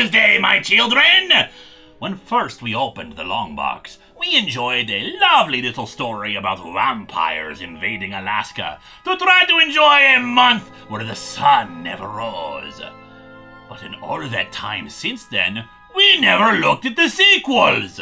Thursday, my children! When first we opened the Longbox, we enjoyed a lovely little story about vampires invading Alaska to try to enjoy a month where the sun never rose. But in all that time since then, we never looked at the sequels.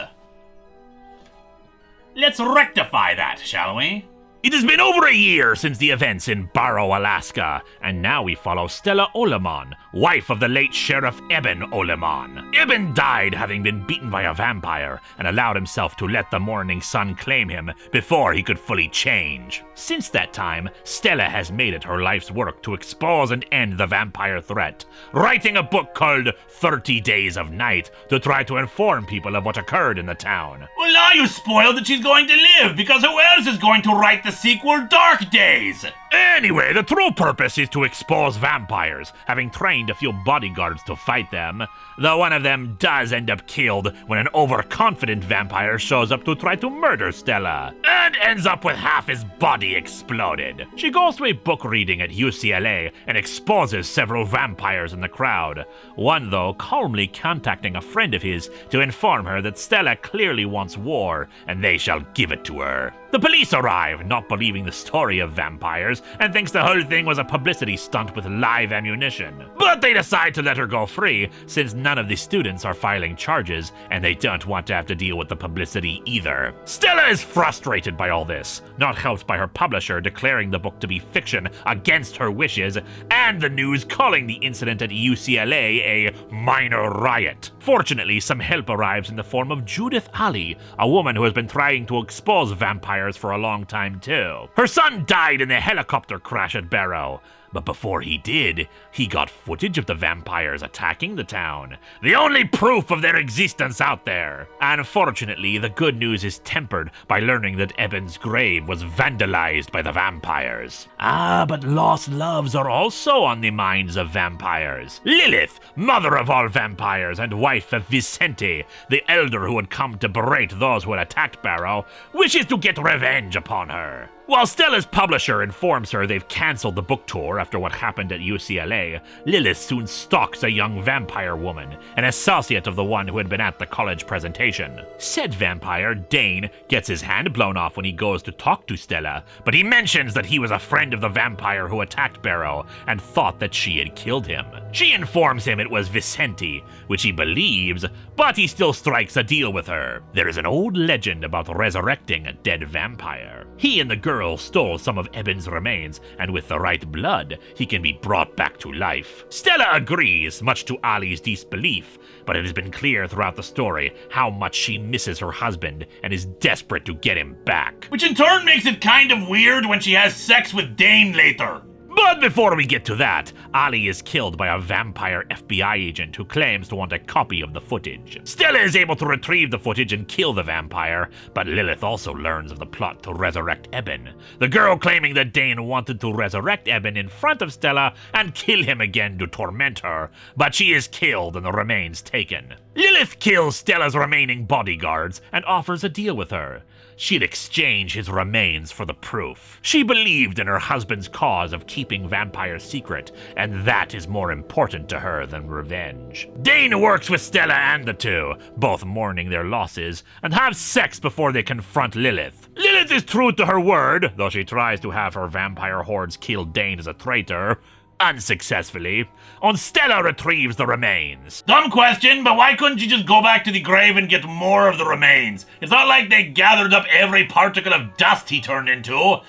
Let's rectify that, shall we? It has been over a year since the events in Barrow, Alaska, and now we follow Stella Oleman, wife of the late Sheriff Eben Oleman. Eben died having been beaten by a vampire and allowed himself to let the morning sun claim him before he could fully change. Since that time, Stella has made it her life's work to expose and end the vampire threat, writing a book called 30 Days of Night to try to inform people of what occurred in the town. Well, now you spoiled that she's going to live, because who else is going to write the sequel Dark Days? Anyway, the true purpose is to expose vampires, having trained a few bodyguards to fight them, though one of them does end up killed when an overconfident vampire shows up to try to murder Stella, and ends up with half his body exploded. She goes to a book reading at UCLA and exposes several vampires in the crowd, one though calmly contacting a friend of his to inform her that Stella clearly wants war and they shall give it to her. The police arrive, not believing the story of vampires, and thinks the whole thing was a publicity stunt with live ammunition. But they decide to let her go free, since none of the students are filing charges, and they don't want to have to deal with the publicity either. Stella is frustrated by all this, not helped by her publisher declaring the book to be fiction against her wishes, and the news calling the incident at UCLA a minor riot. Fortunately, some help arrives in the form of Judith Ali, a woman who has been trying to expose vampires for a long time too. Her son died in a helicopter crash at Barrow, but before he did, he got footage of the vampires attacking the town, the only proof of their existence out there. Unfortunately, the good news is tempered by learning that Eben's grave was vandalized by the vampires. But lost loves are also on the minds of vampires. Lilith, mother of all vampires and wife of Vicente, the elder who had come to berate those who had attacked Barrow, wishes to get revenge upon her. While Stella's publisher informs her they've cancelled the book tour after what happened at UCLA, Lilith soon stalks a young vampire woman, an associate of the one who had been at the college presentation. Said vampire, Dane, gets his hand blown off when he goes to talk to Stella, but he mentions that he was a friend of the vampire who attacked Barrow and thought that she had killed him. She informs him it was Vicente, which he believes, but he still strikes a deal with her. There is an old legend about resurrecting a dead vampire. He and the girl stole some of Eben's remains, and with the right blood, he can be brought back to life. Stella agrees, much to Ali's disbelief, but it has been clear throughout the story how much she misses her husband and is desperate to get him back. Which in turn makes it kind of weird when she has sex with Dane later. But before we get to that, Ali is killed by a vampire FBI agent who claims to want a copy of the footage. Stella is able to retrieve the footage and kill the vampire, but Lilith also learns of the plot to resurrect Eben, the girl claiming that Dane wanted to resurrect Eben in front of Stella and kill him again to torment her, but she is killed and the remains taken. Lilith kills Stella's remaining bodyguards and offers a deal with her. She'd exchange his remains for the proof. She believed in her husband's cause of keeping vampires secret, and that is more important to her than revenge. Dane works with Stella and the two, both mourning their losses, and have sex before they confront Lilith. Lilith is true to her word, though she tries to have her vampire hordes kill Dane as a traitor. Unsuccessfully, Stella retrieves the remains. Dumb question, but why couldn't you just go back to the grave and get more of the remains? It's not like they gathered up every particle of dust he turned into.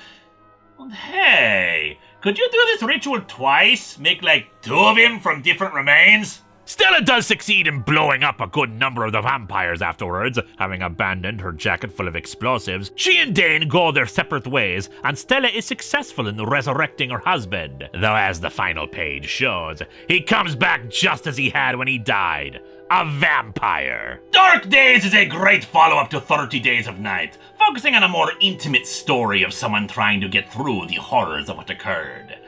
Well, hey, could you do this ritual twice? Make like two of him from different remains? Stella does succeed in blowing up a good number of the vampires afterwards, having abandoned her jacket full of explosives. She and Dane go their separate ways, and Stella is successful in resurrecting her husband, though as the final page shows, he comes back just as he had when he died. A vampire. Dark Days is a great follow-up to 30 Days of Night, focusing on a more intimate story of someone trying to get through the horrors of what occurred.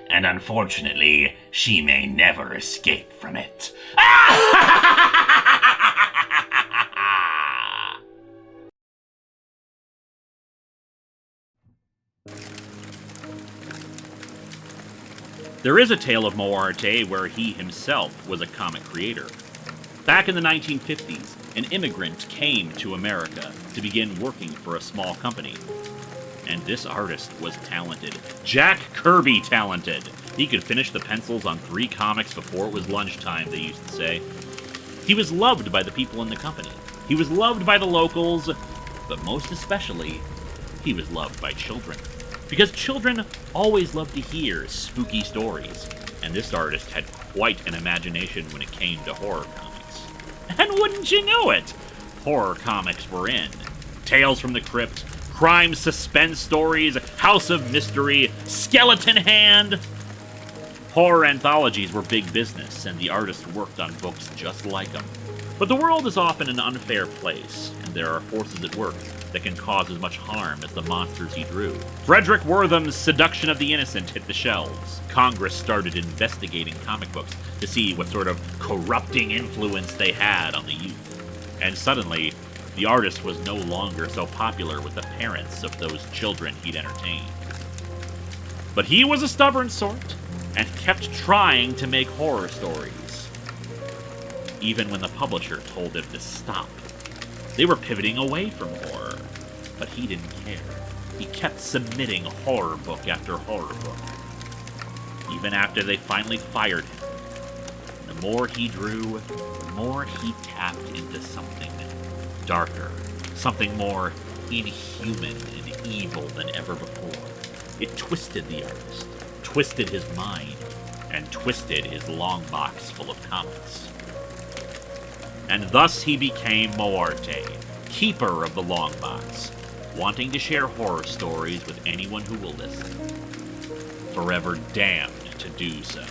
And unfortunately, she may never escape from it. There is a tale of Moarte where he himself was a comic creator. Back in the 1950s, an immigrant came to America to begin working for a small company. And this artist was talented. Jack Kirby talented. He could finish the pencils on 3 comics before it was lunchtime, they used to say. He was loved by the people in the company. He was loved by the locals, but most especially, he was loved by children. Because children always love to hear spooky stories, and this artist had quite an imagination when it came to horror comics. And wouldn't you know it, horror comics were in. Tales from the Crypt, crime suspense stories, House of Mystery, Skeleton Hand. Horror anthologies were big business, and the artist worked on books just like them. But the world is often an unfair place, and there are forces at work that can cause as much harm as the monsters he drew. Frederick Wortham's Seduction of the Innocent hit the shelves. Congress started investigating comic books to see what sort of corrupting influence they had on the youth. And suddenly, the artist was no longer so popular with the parents of those children he'd entertained. But he was a stubborn sort, and kept trying to make horror stories, even when the publisher told him to stop. They were pivoting away from horror, but he didn't care. He kept submitting horror book after horror book, even after they finally fired him. The more he drew, the more he tapped into something darker, something more inhuman and evil than ever before. It twisted the artist, twisted his mind, and twisted his long box full of comics. And thus he became Moarte, keeper of the long box, wanting to share horror stories with anyone who will listen, forever damned to do so.